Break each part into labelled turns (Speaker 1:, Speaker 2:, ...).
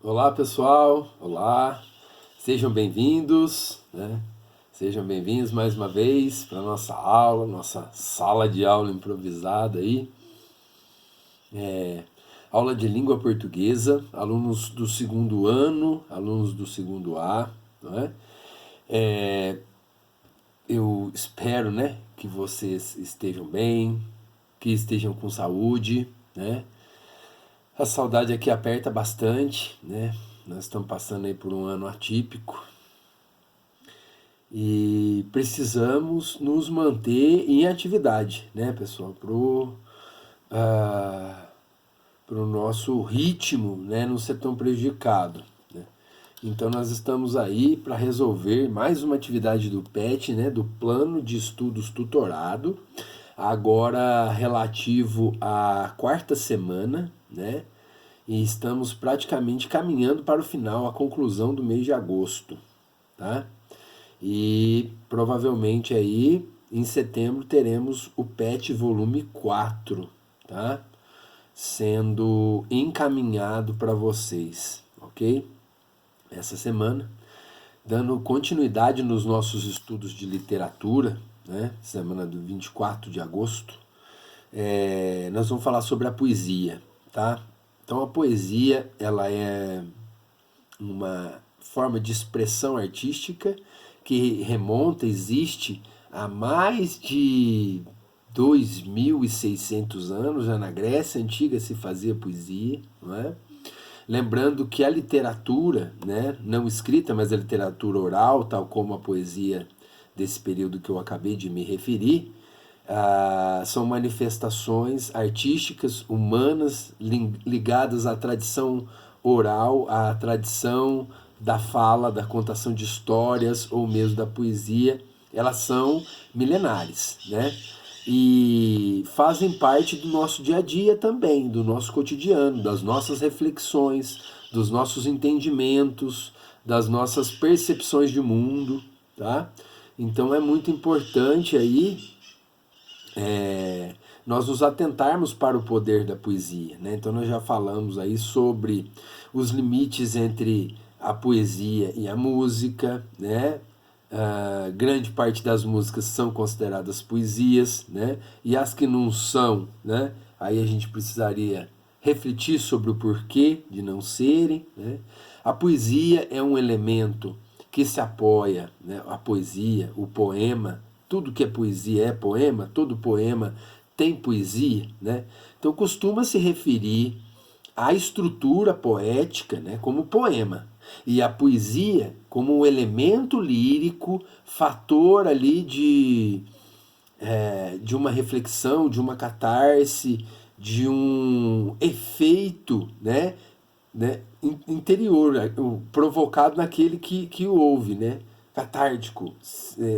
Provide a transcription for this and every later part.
Speaker 1: Olá pessoal, olá, sejam bem-vindos, né? Sejam bem-vindos mais uma vez para nossa aula, nossa sala de aula improvisada aí, aula de língua portuguesa, alunos do segundo ano, alunos do segundo A, não é? Eu espero, né, que vocês estejam bem, que estejam com saúde, né? A saudade aqui aperta bastante, né? Nós estamos passando aí por um ano atípico, e precisamos nos manter em atividade, né, pessoal, pro nosso ritmo, né, não ser tão prejudicado, né? Então nós estamos aí para resolver mais uma atividade do PET, né, do Plano de Estudos Tutorado, agora relativo à quarta semana, né? E estamos praticamente caminhando para o final, a conclusão do mês de agosto, tá? E provavelmente aí em setembro teremos o PET volume 4, tá? Sendo encaminhado para vocês, ok? Essa semana, dando continuidade nos nossos estudos de literatura, né? Semana do 24 de agosto, nós vamos falar sobre a poesia, tá? Então a poesia, ela é uma forma de expressão artística que remonta, existe há mais de 2.600 anos, já na Grécia Antiga se fazia poesia, não é? Lembrando que a literatura, né, não escrita, mas a literatura oral, tal como a poesia desse período que eu acabei de me referir, são manifestações artísticas humanas ligadas à tradição oral, à tradição da fala, da contação de histórias ou mesmo da poesia. Elas são milenares, né? E fazem parte do nosso dia a dia também, do nosso cotidiano, das nossas reflexões, dos nossos entendimentos, das nossas percepções de mundo, tá? Então é muito importante aí nós nos atentarmos para o poder da poesia, né? Então nós já falamos aí sobre os limites entre a poesia e a música, né? Grande parte das músicas são consideradas poesias, né? E as que não são, né? Aí a gente precisaria refletir sobre o porquê de não serem, né? A poesia é um elemento que se apoia, né? A poesia, o poema, tudo que é poema, todo poema tem poesia, né? Então costuma se referir à estrutura poética, né, como poema, e a poesia como um elemento lírico, fator ali de uma reflexão, de uma catarse, de um efeito, né, interior, provocado naquele que o ouve, né, catártico,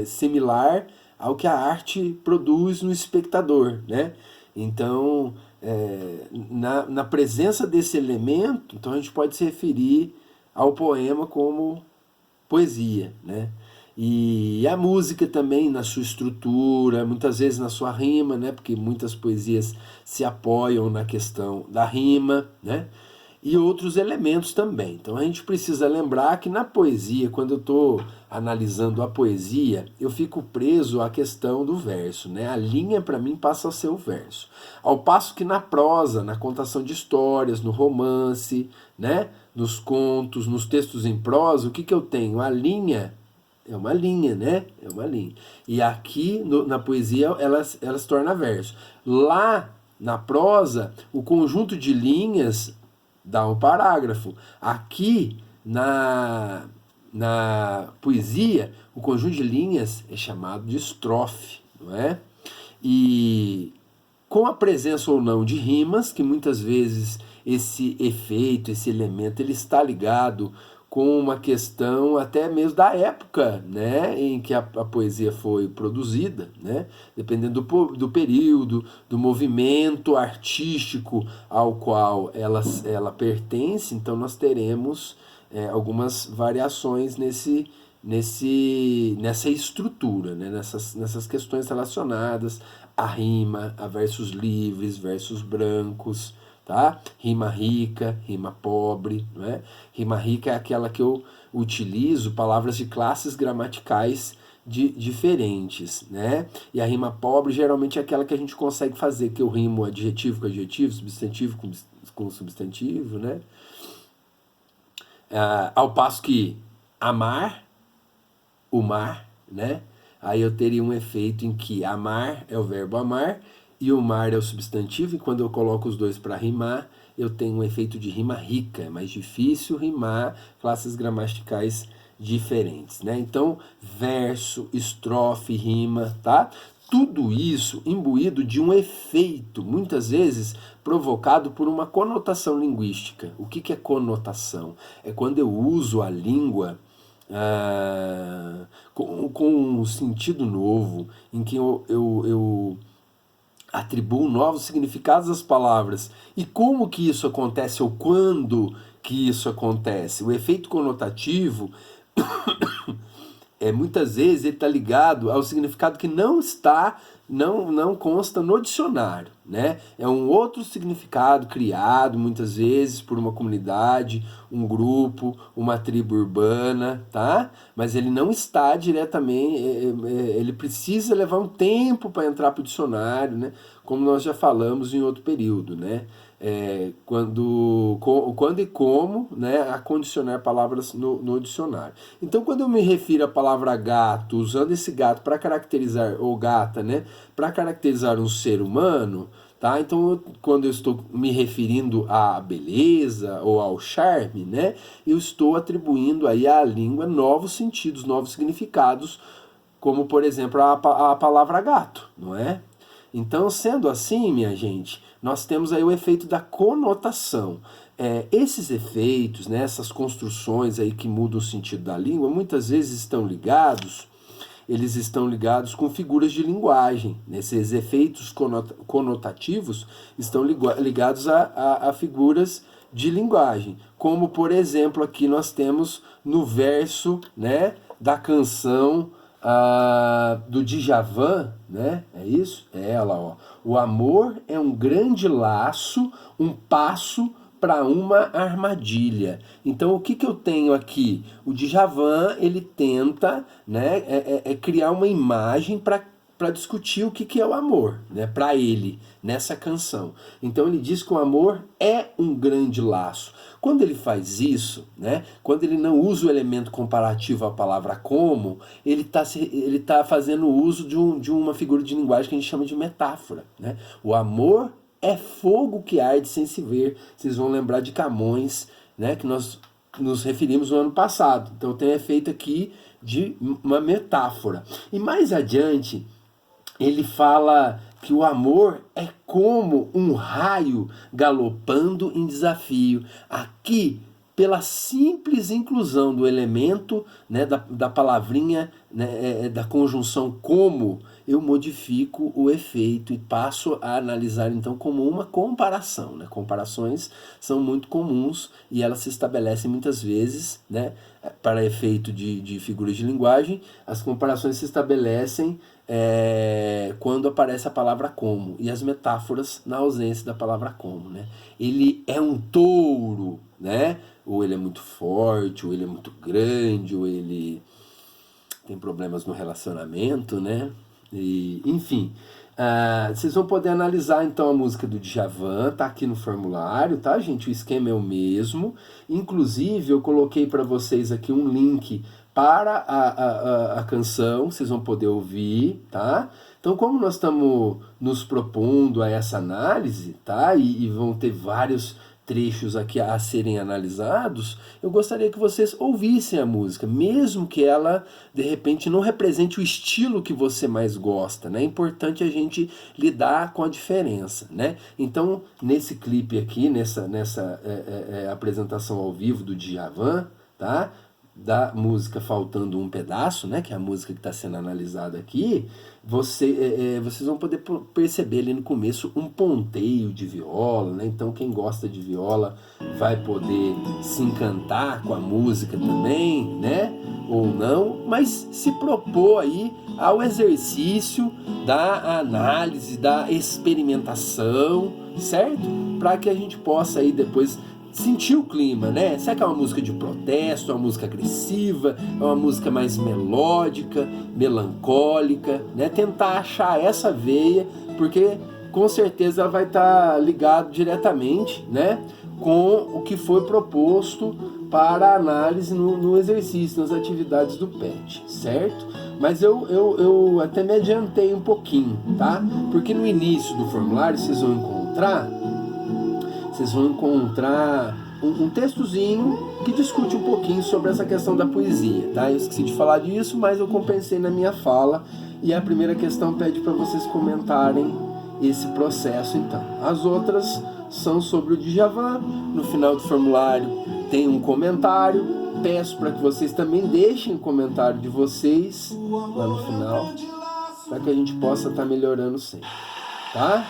Speaker 1: similar ao que a arte produz no espectador, né? Então, na presença desse elemento, então a gente pode se referir ao poema como poesia, né? E a música também na sua estrutura, muitas vezes na sua rima, né? Porque muitas poesias se apoiam na questão da rima, né? E outros elementos também. Então a gente precisa lembrar que na poesia, quando eu estou analisando a poesia, eu fico preso à questão do verso, né? A linha para mim passa a ser o verso. Ao passo que na prosa, na contação de histórias, no romance, né? Nos contos, nos textos em prosa, o que, que eu tenho? A linha é uma linha, né? É uma linha. E aqui na poesia ela se torna verso. Lá na prosa, o conjunto de linhas dá um parágrafo. Aqui na poesia, o conjunto de linhas é chamado de estrofe, não é? E com a presença ou não de rimas, que muitas vezes esse efeito, esse elemento, ele está ligado com uma questão até mesmo da época, né, em que a poesia foi produzida, né, dependendo do período, do movimento artístico ao qual ela pertence, então nós teremos algumas variações nessa estrutura, né, nessas questões relacionadas à rima, a versos livres, versos brancos, tá? Rima rica, rima pobre, não é? Rima rica é aquela que eu utilizo palavras de classes gramaticais diferentes, né? E a rima pobre geralmente é aquela que a gente consegue fazer, que eu rimo adjetivo com adjetivo, substantivo com substantivo, né? Ao passo que amar, o mar, né? Aí eu teria um efeito em que amar é o verbo amar e o mar é o substantivo, e quando eu coloco os dois para rimar, eu tenho um efeito de rima rica. É mais difícil rimar classes gramaticais diferentes, né? Então, verso, estrofe, rima, tá? Tudo isso imbuído de um efeito, muitas vezes provocado por uma conotação linguística. O que é conotação? É quando eu uso a língua com um sentido novo, em que eu atribuo novos significados às palavras. E como que isso acontece, ou quando que isso acontece? O efeito conotativo muitas vezes ele está ligado ao significado que não consta no dicionário, né? É um outro significado criado muitas vezes por uma comunidade, um grupo, uma tribo urbana, tá? Mas ele não está diretamente, ele precisa levar um tempo para entrar para o dicionário, né? Como nós já falamos em outro período, né? Quando e como, né, acondicionar palavras no dicionário. Então, quando eu me refiro à palavra gato, usando esse gato para caracterizar, ou gata, né, para caracterizar um ser humano, tá? Então, quando eu estou me referindo à beleza ou ao charme, né, eu estou atribuindo aí à língua novos sentidos, novos significados, como, por exemplo, a palavra gato, não é? Então, sendo assim, minha gente, nós temos aí o efeito da conotação. Esses efeitos, né, essas construções aí que mudam o sentido da língua, muitas vezes eles estão ligados com figuras de linguagem. Esses efeitos conotativos estão ligados a figuras de linguagem. Como, por exemplo, aqui nós temos no verso, né, da canção do Djavan, né? É isso? É ela, ó. O amor é um grande laço, um passo para uma armadilha. Então, o que eu tenho aqui? O Djavan, ele tenta, né, criar uma imagem para discutir o que é o amor, né, para ele, nessa canção. Então ele diz que o amor é um grande laço. Quando ele faz isso, né, quando ele não usa o elemento comparativo à palavra como, ele tá fazendo uso de uma figura de linguagem que a gente chama de metáfora. Né? O amor é fogo que arde sem se ver. Vocês vão lembrar de Camões, né, que nós nos referimos no ano passado. Então tem efeito aqui de uma metáfora. E mais adiante, ele fala que o amor é como um raio galopando em desafio. Aqui, pela simples inclusão do elemento, né, da palavrinha, né, da conjunção como, eu modifico o efeito e passo a analisar então como uma comparação. Né? Comparações são muito comuns e elas se estabelecem muitas vezes, né, para efeito de figuras de linguagem. As comparações se estabelecem quando aparece a palavra como, e as metáforas na ausência da palavra como. Né? Ele é um touro, né? Ou ele é muito forte, ou ele é muito grande, ou ele tem problemas no relacionamento, né? E, enfim, vocês vão poder analisar então a música do Djavan, tá aqui no formulário, tá, gente? O esquema é o mesmo. Inclusive, eu coloquei para vocês aqui um link para a canção, vocês vão poder ouvir, tá? Então, como nós estamos nos propondo a essa análise, tá? E vão ter vários trechos aqui a serem analisados, eu gostaria que vocês ouvissem a música, mesmo que ela, de repente, não represente o estilo que você mais gosta, né? É importante a gente lidar com a diferença, né? Então, nesse clipe aqui, nessa apresentação ao vivo do Djavan, tá? da música Faltando um Pedaço, né, que é a música que está sendo analisada aqui, vocês vão poder perceber ali no começo um ponteio de viola, né? Então quem gosta de viola vai poder se encantar com a música também, né? Ou não, mas se propor aí ao exercício da análise, da experimentação, certo? Para que a gente possa aí depois sentir o clima, né? Será que é uma música de protesto, é uma música agressiva, é uma música mais melódica, melancólica, né? Tentar achar essa veia, porque com certeza ela vai estar ligado diretamente, né, com o que foi proposto para análise no exercício, nas atividades do PET, certo? Mas eu até me adiantei um pouquinho, tá? Porque no início do formulário vocês vão encontrar um textozinho que discute um pouquinho sobre essa questão da poesia, tá? Eu esqueci de falar disso, mas eu compensei na minha fala, e a primeira questão pede para vocês comentarem esse processo, então. As outras são sobre o Djavan. No final do formulário tem um comentário. Peço para que vocês também deixem o comentário de vocês lá no final, para que a gente possa estar melhorando sempre, tá?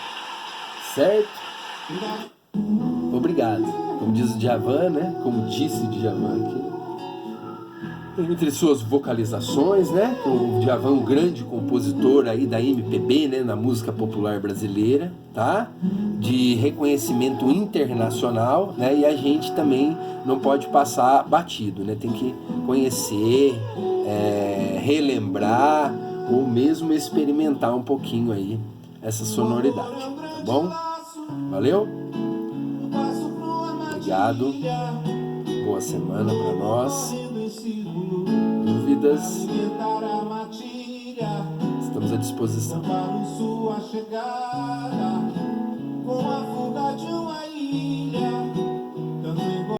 Speaker 1: Certo? Obrigado. Como diz o Djavan, né? Como disse o Djavan aqui. Entre suas vocalizações, né? O Djavan, um grande compositor aí da MPB, né? Na música popular brasileira, tá? De reconhecimento internacional, né? E a gente também não pode passar batido, né? Tem que conhecer, relembrar ou mesmo experimentar um pouquinho aí essa sonoridade, tá bom? Valeu? Obrigado. Boa semana para nós. Dúvidas? Estamos à disposição.